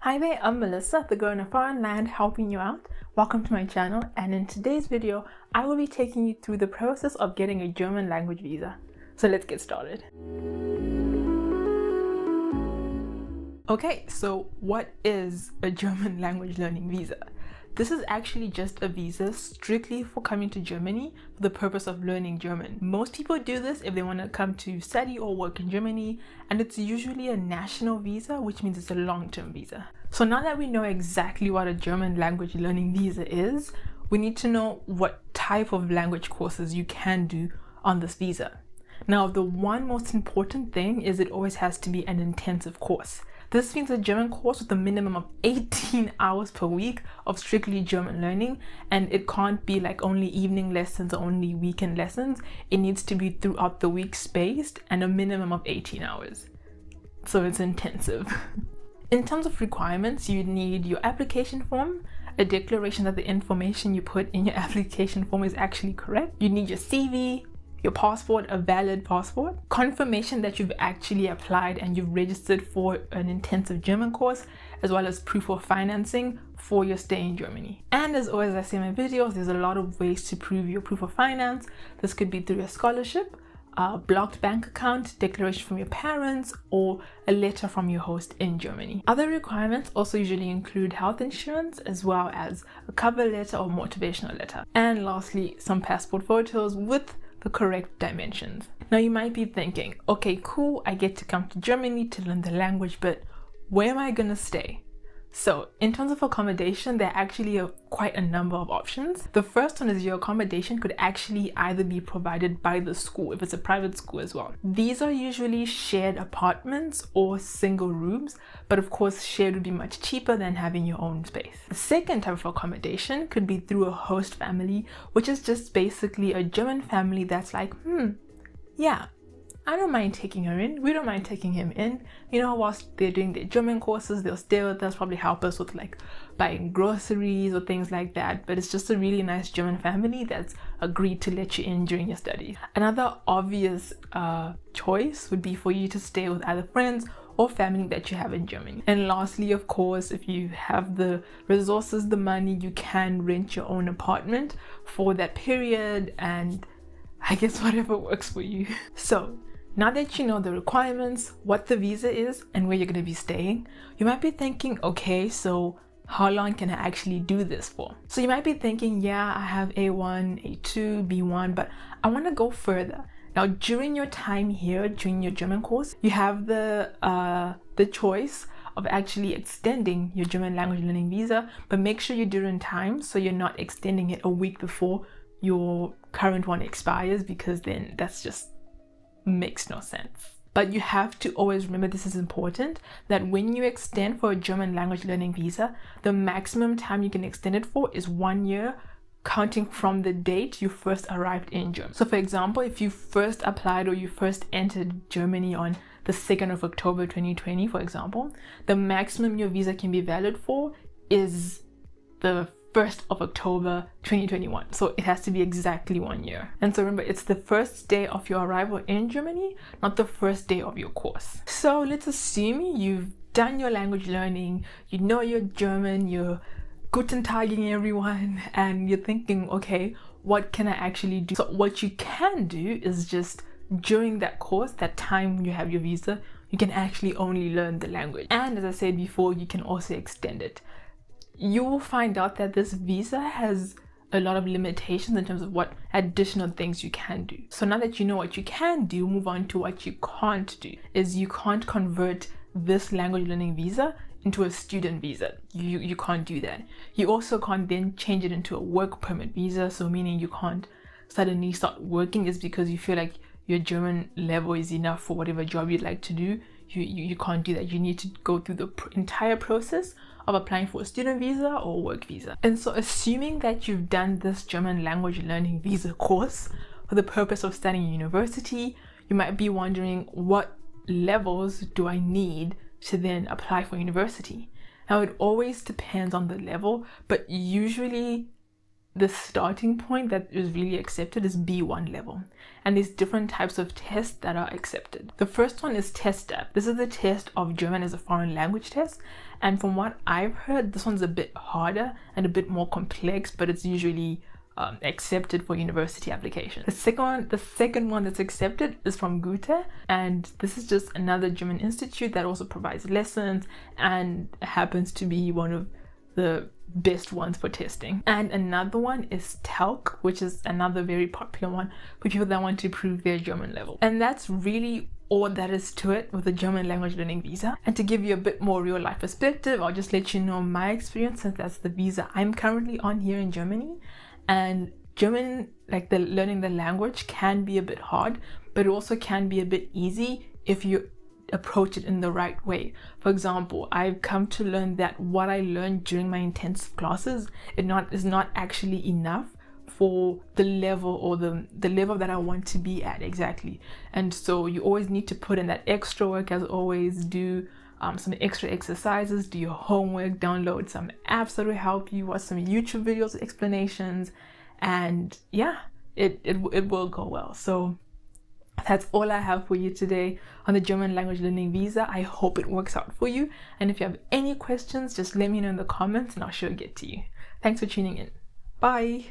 Hi there, I'm Melissa, the girl in a foreign land helping you out. Welcome to my channel, and in today's video, I will be taking you through the process of getting a German language visa. So let's get started. Okay, so what is a German language learning visa? This is actually just a visa strictly for coming to Germany for the purpose of learning German. Most people do this if they want to come to study or work in Germany, and it's usually a national visa, which means it's a long-term visa. So now that we know exactly what a German language learning visa is, we need to know what type of language courses you can do on this visa. Now, the one most important thing is it always has to be an intensive course. This means a German course with a minimum of 18 hours per week of strictly German learning, and it can't be like only evening lessons or only weekend lessons. It needs to be throughout the week spaced and a minimum of 18 hours. So it's intensive. In terms of requirements, you need your application form, a declaration that the information you put in your application form is actually correct. You need your CV, your passport, a valid passport, confirmation that you've actually applied and you've registered for an intensive German course, as well as proof of financing for your stay in Germany. And as always, I say in my videos, there's a lot of ways to prove your proof of finance. This could be through a scholarship, a blocked bank account, declaration from your parents, or a letter from your host in Germany. Other requirements also usually include health insurance, as well as a cover letter or motivational letter. And lastly, some passport photos with the correct dimensions. Now you might be thinking, okay, cool, I get to come to Germany to learn the language, but where am I gonna stay? So in terms of accommodation, there are actually quite a number of options. The first one is your accommodation could actually either be provided by the school, if it's a private school as well. These are usually shared apartments or single rooms, but of course shared would be much cheaper than having your own space. The second type of accommodation could be through a host family, which is just basically a German family that's like, yeah, I don't mind taking her in. We don't mind taking him in. You know, whilst they're doing their German courses, they'll stay with us, probably help us with like buying groceries or things like that. But it's just a really nice German family that's agreed to let you in during your studies. Another obvious choice would be for you to stay with either friends or family that you have in Germany. And lastly, of course, if you have the resources, the money, you can rent your own apartment for that period, and I guess whatever works for you. So now that you know the requirements, what the visa is, and where you're going to be staying, you might be thinking, okay, so how long can I actually do this for? So you might be thinking, yeah, I have A1, A2, B1, but I want to go further. Now, during your time here, during your German course, you have the choice of actually extending your German language learning visa, but make sure you do it in time so you're not extending it a week before your current one expires, because then that's just makes no sense. But you have to always remember, this is important, that when you extend for a German language learning visa, the maximum time you can extend it for is 1 year, counting from the date you first arrived in Germany. So for example, if you first applied or you first entered Germany on the 2nd of October 2020, for example, the maximum your visa can be valid for is the 1st of October 2021. So it has to be exactly 1 year. And so remember, it's the first day of your arrival in Germany, not the first day of your course. So let's assume you've done your language learning, you know your German, you're Guten Tagging everyone, and you're thinking, okay, what can I actually do? So what you can do is just during that course, that time when you have your visa, you can actually only learn the language. And as I said before, you can also extend it. You will find out that this visa has a lot of limitations in terms of what additional things you can do. So now that you know what you can do, move on to what you can't do. Is you can't convert this language learning visa into a student visa. You can't do that. You also can't then change it into a work permit visa, so meaning you can't suddenly start working just because you feel like your German level is enough for whatever job you'd like to do. You can't do that. You need to go through the entire process of applying for a student visa or work visa. And so assuming that you've done this German language learning visa course for the purpose of studying university, you might be wondering, what levels do I need to then apply for university? Now, it always depends on the level, but usually the starting point that is really accepted is B1 level. And there's different types of tests that are accepted. The first one is TestStab. This is the test of German as a foreign language test. And from what I've heard, this one's a bit harder and a bit more complex, but it's usually accepted for university application. The second one that's accepted is from Goethe, and this is just another German institute that also provides lessons and happens to be one of the best ones for testing. And another one is TALC, which is another very popular one for people that want to improve their German level. And that's really all that is to it with the German language learning visa. And to give you a bit more real life perspective, I'll just let you know my experience, since that's the visa I'm currently on here in Germany. And German, like learning the language, can be a bit hard, but it also can be a bit easy if you approach it in the right way. For example, I've come to learn that what I learned during my intensive classes is not actually enough for the level, or the level that I want to be at exactly. And so you always need to put in that extra work, as always. Do some extra exercises, do your homework, download some apps that will help you, watch some YouTube videos with explanations, and yeah, it will go well. So that's all I have for you today on the German language learning visa. I hope it works out for you, and if you have any questions, just let me know in the comments and I'll sure get to you. Thanks for tuning in. Bye.